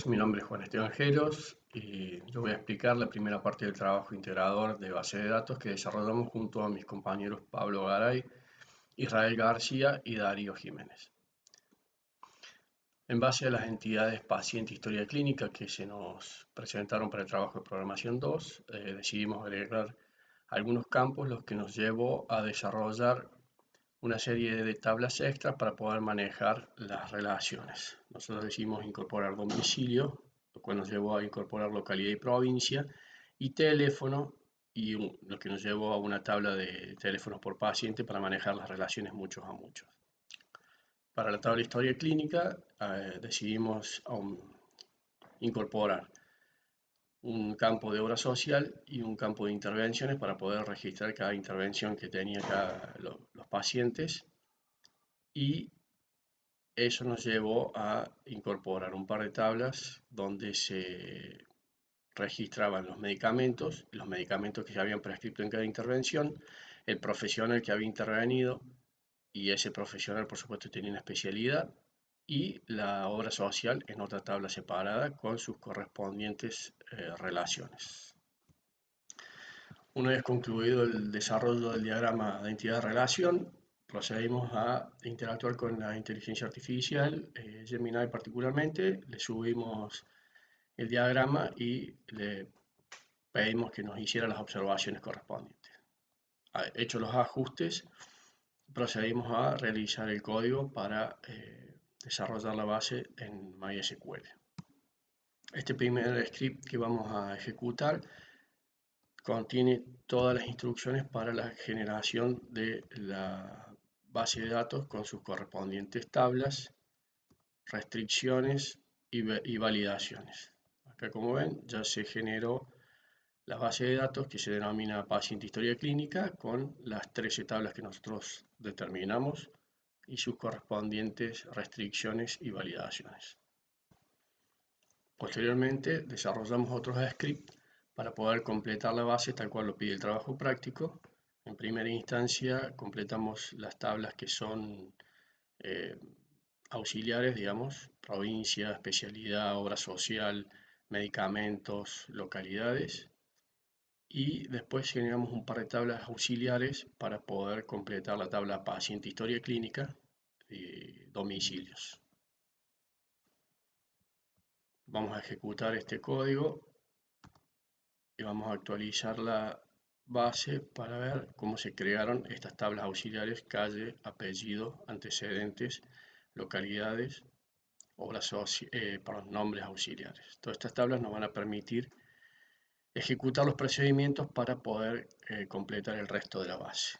todos, mi nombre es Juan Esteban Geros y yo voy a explicar la primera parte del trabajo integrador de base de datos que desarrollamos junto a mis compañeros Pablo Garay, Israel García y Darío Jiménez. En base a las entidades paciente e historia clínica que se nos presentaron para el trabajo de programación 2, decidimos agregar algunos campos, los que nos llevó a desarrollar una serie de tablas extras para poder manejar las relaciones. Nosotros decidimos incorporar domicilio, lo cual nos llevó a incorporar localidad y provincia, y teléfono, y lo que nos llevó a una tabla de teléfonos por paciente para manejar las relaciones muchos a muchos. Para la tabla historia clínica decidimos incorporar un campo de obra social y un campo de intervenciones para poder registrar cada intervención que tenían los pacientes, y eso nos llevó a incorporar un par de tablas donde se registraban los medicamentos que se habían prescrito en cada intervención, el profesional que había intervenido, y ese profesional por supuesto tenía una especialidad, y la obra social en otra tabla separada con sus correspondientes relaciones. Una vez concluido el desarrollo del diagrama de entidad-relación, procedimos a interactuar con la inteligencia artificial, Gemini particularmente. Le subimos el diagrama y le pedimos que nos hiciera las observaciones correspondientes. Hechos los ajustes, procedimos a realizar el código para desarrollar la base en MySQL. Este primer script que vamos a ejecutar contiene todas las instrucciones para la generación de la base de datos con sus correspondientes tablas, restricciones y validaciones. Acá, como ven, ya se generó la base de datos que se denomina paciente historia clínica con las 13 tablas que nosotros determinamos y sus correspondientes restricciones y validaciones. Posteriormente desarrollamos otros scripts para poder completar la base tal cual lo pide el trabajo práctico. En primera instancia completamos las tablas que son auxiliares, digamos, provincia, especialidad, obra social, medicamentos, localidades, y después generamos un par de tablas auxiliares para poder completar la tabla paciente historia clínica y domicilios. Vamos a ejecutar este código y vamos a actualizar la base para ver cómo se crearon estas tablas auxiliares: calle, apellido, antecedentes, localidades, nombres auxiliares. Todas estas tablas nos van a permitir ejecutar los procedimientos para poder completar el resto de la base.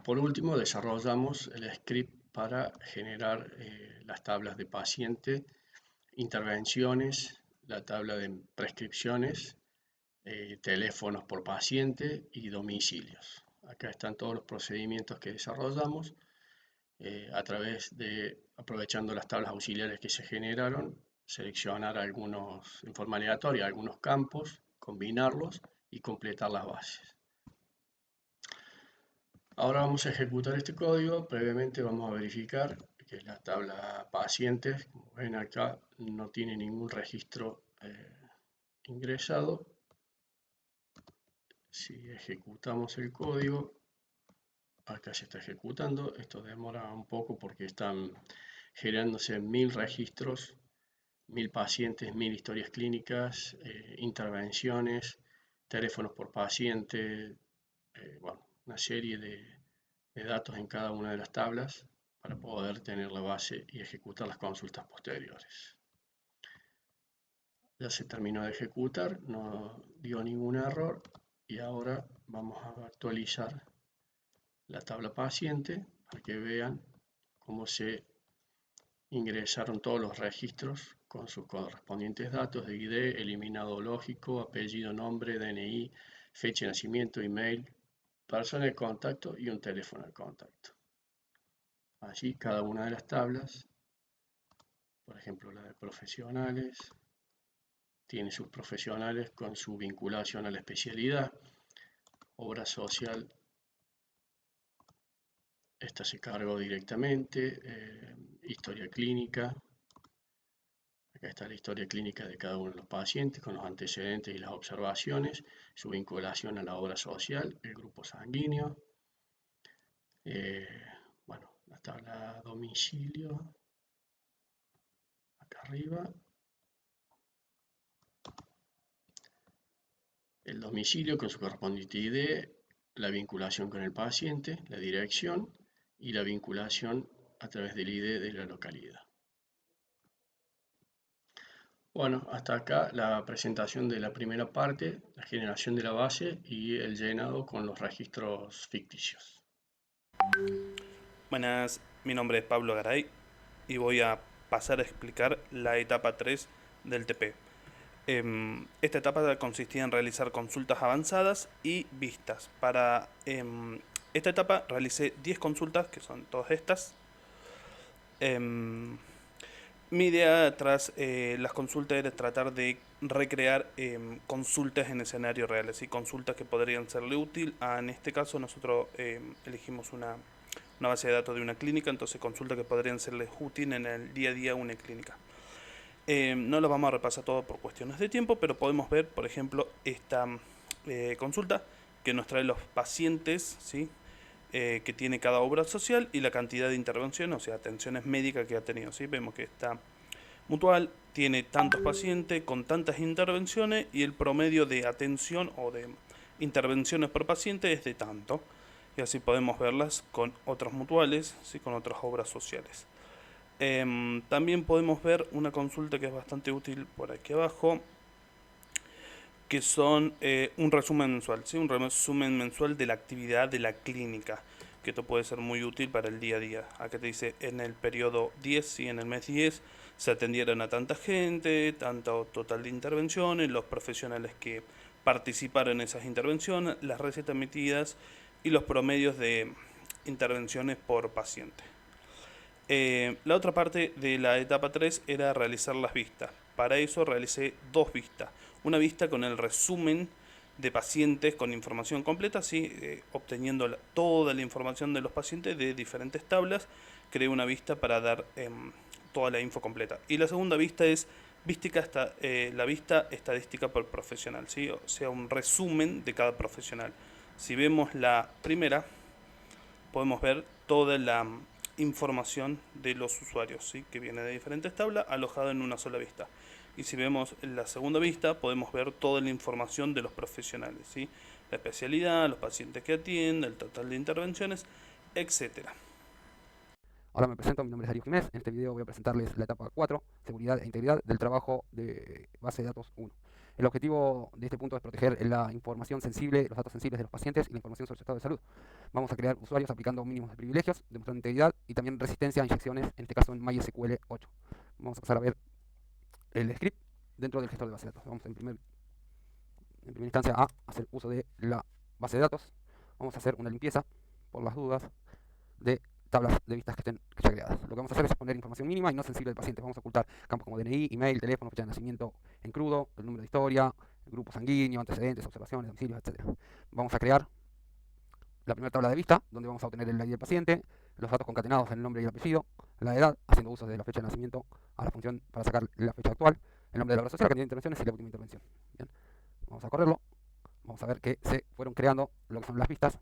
Por último, desarrollamos el script para generar las tablas de paciente, intervenciones, la tabla de prescripciones, teléfonos por paciente y domicilios. Acá están todos los procedimientos que desarrollamos aprovechando las tablas auxiliares que se generaron, seleccionar en forma aleatoria algunos campos, combinarlos y completar las bases. Ahora vamos a ejecutar este código. Previamente vamos a verificar que la tabla pacientes, como ven acá, no tiene ningún registro ingresado. Si ejecutamos el código, acá se está ejecutando. Esto demora un poco porque están generándose 1000 registros, 1000 pacientes, 1000 historias clínicas, intervenciones, teléfonos por paciente, bueno, una serie de datos en cada una de las tablas para poder tener la base y ejecutar las consultas posteriores. Ya se terminó de ejecutar, no dio ningún error, y ahora vamos a actualizar la tabla paciente para que vean cómo se ingresaron todos los registros con sus correspondientes datos de ID, eliminado lógico, apellido, nombre, DNI, fecha de nacimiento, email, persona de contacto y un teléfono de contacto. Allí cada una de las tablas, por ejemplo la de profesionales, tiene sus profesionales con su vinculación a la especialidad. Obra social, esta se cargó directamente. Historia clínica, Acá está la historia clínica de cada uno de los pacientes con los antecedentes y las observaciones, su vinculación a la obra social, el grupo sanguíneo, eh, bueno, la tabla domicilio, acá arriba, el domicilio con su correspondiente ID, la vinculación con el paciente, la dirección y la vinculación a través del ID de la localidad. Bueno, hasta acá la presentación de la primera parte, la generación de la base y el llenado con los registros ficticios. Buenas, mi nombre es Pablo Garay y voy a pasar a explicar la etapa 3 del TP. Esta etapa consistía en realizar consultas avanzadas y vistas. Para esta etapa realicé 10 consultas, que son todas estas. Mi idea tras las consultas era tratar de recrear consultas en escenarios reales y consultas que podrían serle útil. En este caso nosotros elegimos una base de datos de una clínica, entonces consultas que podrían serles útil en el día a día a una clínica. No lo vamos a repasar todo por cuestiones de tiempo, pero podemos ver, por ejemplo, esta consulta que nos trae los pacientes, ¿sí? Que tiene cada obra social y la cantidad de intervenciones, o sea, atenciones médicas que ha tenido, ¿sí? Vemos que esta mutual tiene tantos pacientes con tantas intervenciones y el promedio de atención o de intervenciones por paciente es de tanto. Y así podemos verlas con otras mutuales, ¿sí? Con otras obras sociales. También podemos ver una consulta que es bastante útil por aquí abajo, que son un resumen mensual, ¿sí? Un resumen mensual de la actividad de la clínica, que esto puede ser muy útil para el día a día. Acá te dice en el periodo 10, ¿sí? En el mes 10 se atendieron a tanta gente, tanto total de intervenciones, los profesionales que participaron en esas intervenciones, las recetas emitidas y los promedios de intervenciones por paciente. La otra parte de la etapa 3 era realizar las vistas. Para eso realicé 2 vistas. Una vista con el resumen de pacientes con información completa, ¿sí? Obteniendo toda la información de los pacientes de diferentes tablas. Creé una vista para dar toda la info completa. Y la segunda vista es la vista estadística por profesional, ¿sí? O sea, un resumen de cada profesional. Si vemos la primera, podemos ver toda la información de los usuarios, ¿sí? Que viene de diferentes tablas alojada en una sola vista. Y si vemos la segunda vista, podemos ver toda la información de los profesionales, ¿sí? La especialidad, los pacientes que atienden, el total de intervenciones, etcétera. Hola, me presento, mi nombre es Darío Jiménez. En este video voy a presentarles la etapa 4, seguridad e integridad del trabajo de base de datos 1. El objetivo de este punto es proteger la información sensible, los datos sensibles de los pacientes y la información sobre su estado de salud. Vamos a crear usuarios aplicando mínimos de privilegios, demostrando integridad y también resistencia a inyecciones, en este caso en MySQL 8. Vamos a pasar a ver el script dentro del gestor de base de datos. Vamos en primera instancia a hacer uso de la base de datos. Vamos a hacer una limpieza, por las dudas, de tablas de vistas que estén ya creadas. Lo que vamos a hacer es poner información mínima y no sensible del paciente. Vamos a ocultar campos como DNI, email, teléfono, fecha de nacimiento en crudo, el número de historia, el grupo sanguíneo, antecedentes, observaciones, domicilios, etc. Vamos a crear la primera tabla de vista, donde vamos a obtener el ID del paciente, los datos concatenados en el nombre y el apellido, la edad, haciendo uso de la fecha de nacimiento a la función para sacar la fecha actual, el nombre de la obra social, la cantidad de intervenciones y la última intervención. Bien. Vamos a correrlo. Vamos a ver que se fueron creando lo que son las vistas.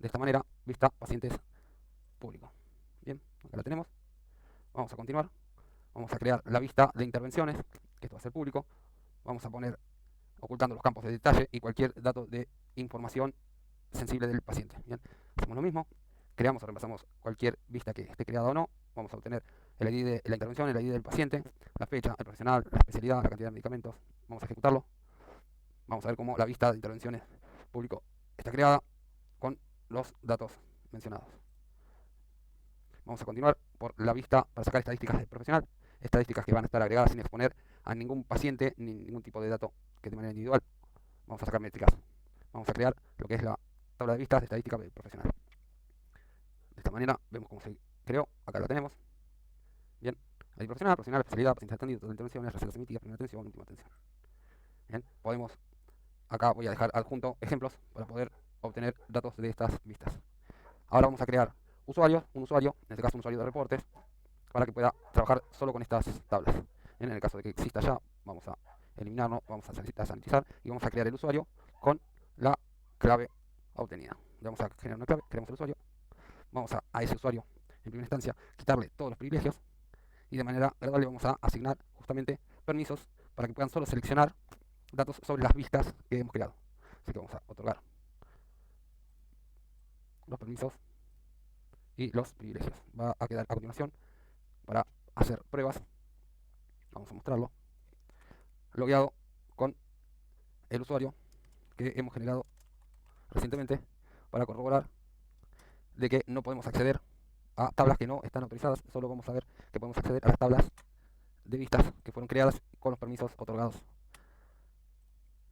De esta manera, vista pacientes público. Bien, acá la tenemos. Vamos a continuar. Vamos a crear la vista de intervenciones, que esto va a ser público. Vamos a poner ocultando los campos de detalle y cualquier dato de información sensible del paciente. Bien, hacemos lo mismo. Creamos o reemplazamos cualquier vista que esté creada o no. Vamos a obtener el ID de la intervención, el ID del paciente, la fecha, el profesional, la especialidad, la cantidad de medicamentos. Vamos a ejecutarlo. Vamos a ver cómo la vista de intervenciones público está creada con los datos mencionados. Vamos a continuar por la vista para sacar estadísticas del profesional, estadísticas que van a estar agregadas sin exponer a ningún paciente ni ningún tipo de dato que de manera individual. Vamos a sacar métricas. Vamos a crear lo que es la tabla de vistas de estadística del profesional. De esta manera vemos cómo se creó. Acá la tenemos. Bien, ahí profesional, especialidad, paciente atendido, todas las intervenciones, recetas emitidas, primera atención, última atención. Bien, podemos, acá voy a dejar adjunto ejemplos para poder obtener datos de estas vistas. Ahora vamos a crear usuarios, un usuario, en este caso un usuario de reportes, para que pueda trabajar solo con estas tablas. En el caso de que exista ya, vamos a eliminarlo, vamos a sanitizar y vamos a crear el usuario con la clave obtenida. Le vamos a generar una clave, creamos el usuario, vamos a ese usuario en primera instancia quitarle todos los privilegios y de manera gradual le vamos a asignar justamente permisos para que puedan solo seleccionar datos sobre las vistas que hemos creado. Así que vamos a otorgar los permisos y los privilegios. Va a quedar a continuación para hacer pruebas. Vamos a mostrarlo. Logueado con el usuario que hemos generado recientemente para corroborar de que no podemos acceder a tablas que no están autorizadas. Solo vamos a ver que podemos acceder a las tablas de vistas que fueron creadas con los permisos otorgados.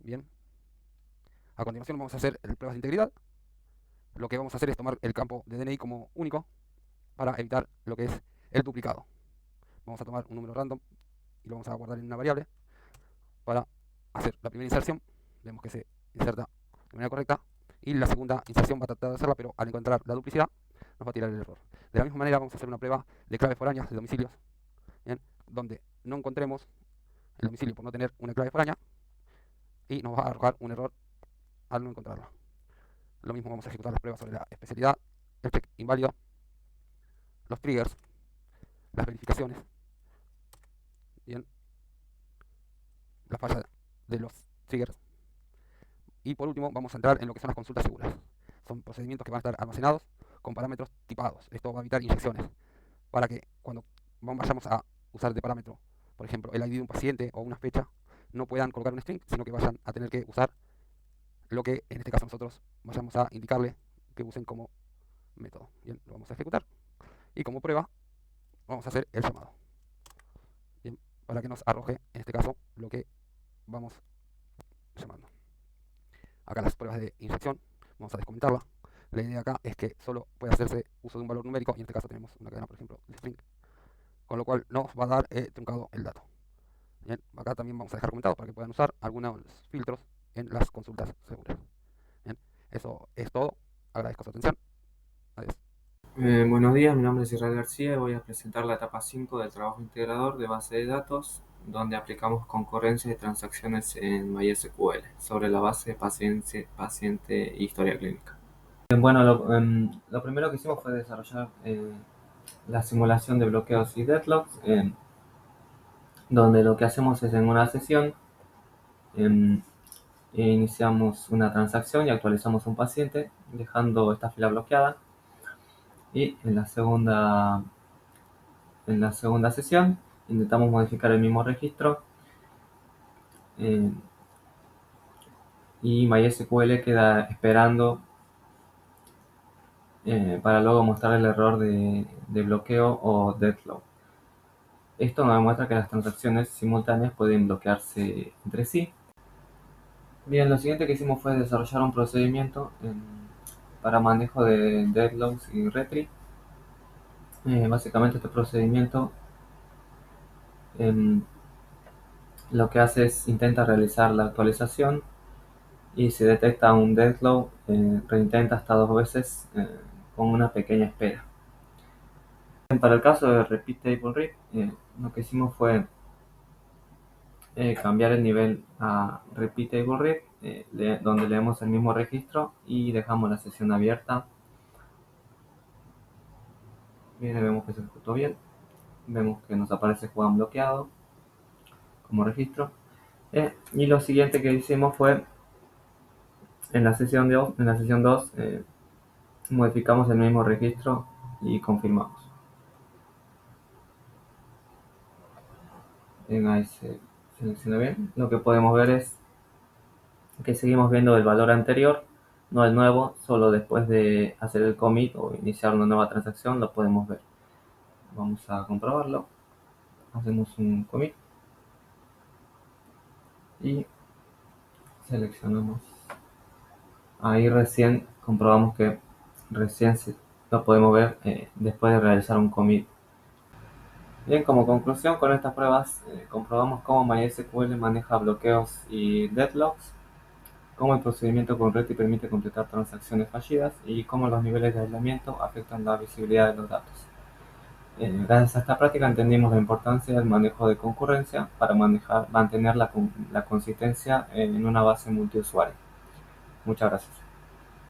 Bien. A continuación vamos a hacer pruebas de integridad. Lo que vamos a hacer es tomar el campo de DNI como único para evitar lo que es el duplicado. Vamos a tomar un número random y lo vamos a guardar en una variable para hacer la primera inserción. Vemos que se inserta de manera correcta y la segunda inserción va a tratar de hacerla, pero al encontrar la duplicidad nos va a tirar el error. De la misma manera vamos a hacer una prueba de claves foráneas de domicilios, ¿bien? Donde no encontremos el domicilio por no tener una clave foránea y nos va a arrojar un error al no encontrarla. Lo mismo vamos a ejecutar las pruebas sobre la especialidad, el check inválido, los triggers, las verificaciones, bien, la falla de los triggers. Y por último vamos a entrar en lo que son las consultas seguras. Son procedimientos que van a estar almacenados con parámetros tipados. Esto va a evitar inyecciones para que cuando vayamos a usar de parámetro, por ejemplo, el ID de un paciente o una fecha, no puedan colocar un string, sino que vayan a tener que usar lo que en este caso nosotros vayamos a indicarle que usen como método. Bien, lo vamos a ejecutar y como prueba vamos a hacer el llamado. Bien, para que nos arroje en este caso lo que vamos llamando. Acá las pruebas de inyección, vamos a descomentarla. La idea acá es que solo puede hacerse uso de un valor numérico y en este caso tenemos una cadena, por ejemplo, de string, con lo cual nos va a dar truncado el dato. Bien, acá también vamos a dejar comentado para que puedan usar algunos filtros en las consultas seguras. Bien, eso es todo. Agradezco su atención. Adiós. Buenos días, mi nombre es Israel García y voy a presentar la etapa 5 del trabajo integrador de base de datos, donde aplicamos concurrencia de transacciones en MySQL sobre la base de paciente e historia clínica. Bueno, lo primero que hicimos fue desarrollar la simulación de bloqueos y deadlocks, donde lo que hacemos es en una sesión iniciamos una transacción y actualizamos un paciente, dejando esta fila bloqueada. Y en la segunda sesión intentamos modificar el mismo registro y MySQL queda esperando para luego mostrar el error de bloqueo o deadlock. Esto nos demuestra que las transacciones simultáneas pueden bloquearse entre sí. Bien, lo siguiente que hicimos fue desarrollar un procedimiento para manejo de deadlocks y retry. Básicamente este procedimiento lo que hace es intenta realizar la actualización y si detecta un deadlock reintenta hasta 2 veces con una pequeña espera. Para el caso de repeat table read, lo que hicimos fue cambiar el nivel a repeat table read, donde leemos el mismo registro y dejamos la sesión abierta. Bien, vemos que se ejecutó bien, vemos que nos aparece Juan bloqueado como registro. Y lo siguiente que hicimos fue en la sesión 2 modificamos el mismo registro y confirmamos. Bien, ahí se selecciona bien. Lo que podemos ver es que seguimos viendo el valor anterior, no el nuevo, solo después de hacer el commit o iniciar una nueva transacción lo podemos ver. Vamos a comprobarlo. Hacemos un commit y seleccionamos. Ahí recién comprobamos que recién lo podemos ver después de realizar un commit. Bien, como conclusión con estas pruebas comprobamos cómo MySQL maneja bloqueos y deadlocks, cómo el procedimiento con RETI permite completar transacciones fallidas y cómo los niveles de aislamiento afectan la visibilidad de los datos. Gracias a esta práctica entendimos la importancia del manejo de concurrencia para mantener la consistencia en una base multiusuario. Muchas gracias.